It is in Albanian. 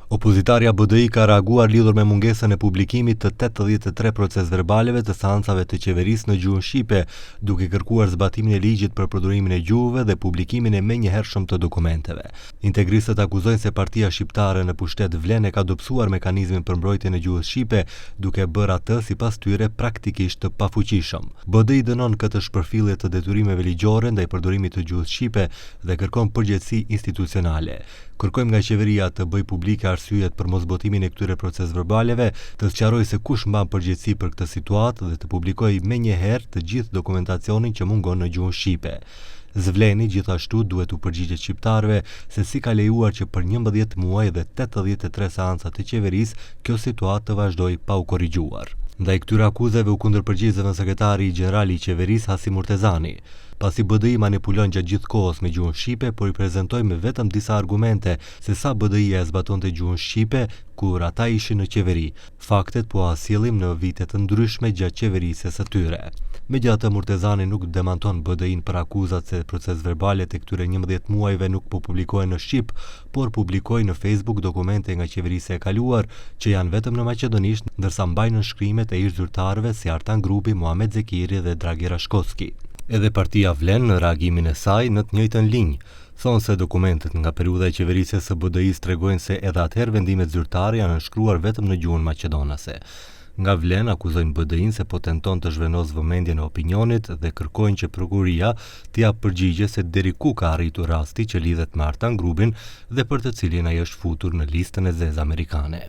Opozitarja BDI ka reaguar lidhur me mungesën e publikimit të 83 procesverbaleve të seancave të qeverisë në gjuhën shqipe, duke kërkuar zbatimin e ligjit për përdorimin e gjuhëve dhe publikimin e menjëhershëm të dokumenteve. Integristët akuzojnë se Partia Shqiptare në pushtet Vlen e ka dobësuar mekanizmin për mbrojtjen e gjuhës shqipe, duke bërë atë sipas tyre praktikisht të pafuqishëm. BDI dënon këtë shpërfillje të detyrimeve ligjore ndaj përdorimit të gjuhës shqipe dhe kërkon përgjegjësi institucionale. Kërkojmë nga qeveria të bëjë publike arsyet për mosbotimin e këtyre procesverbaleve, të sqarojë se kush mban përgjegjësi për këtë situatë dhe të publikojë menjëherë të gjithë dokumentacionin që mungon në gjuhën shqipe. Zvleni gjithashtu duhet u përgjigjet shqiptarëve se si ka lejuar që për 11 muaj dhe 83 seanca të qeverisë kjo situatë të vazhdojë pa u korrigjuar. Ndaj këtyre akuzave u kundërpërgjigj sekretari gjenerali i qeverisë Hasi Murtezani. Pasi BDI manipulon gjatë gjithë kohës me gjuhën shqipe, por i prezentoi me vetëm disa argumente se sa BDI e zbatonte gjuhën shqipe kur ata ishin në qeveri. Faktet po asillim në vite të ndryshme gjatë qeverisjes së tyre. Megjithatë, Murtezani nuk demanton BDI-n për akuzat se procesverbalet e këtyre 11 muajve nuk po publikohen në shqip, por publikojnë në Facebook dokumente nga qeverisja e kaluar që janë vetëm në maqedonisht, ndërsa mbajnë nënshkrimet e ish zyrtarëve si Artan Grupi, Muhamet Zekiri dhe Dragi Rashkovski. Edhe Partia Vlen në reagimin e saj në të njëjtën linjë. Thonë se dokumentet nga periudha e qeverisjes së BDI-s tregojnë se edhe atëherë vendimet zyrtare janë nënshkruar vetëm në gjuhën maqedonase. Nga Vlen akuzojnë BDI-n se po tenton të zhvendos vëmendjen e opinionit dhe kërkojnë që prokuria t'i japë përgjigje se deri ku ka arritur rasti që lidhet me Artan Grupin dhe për të cilin ai është futur në listën e zezë amerikane.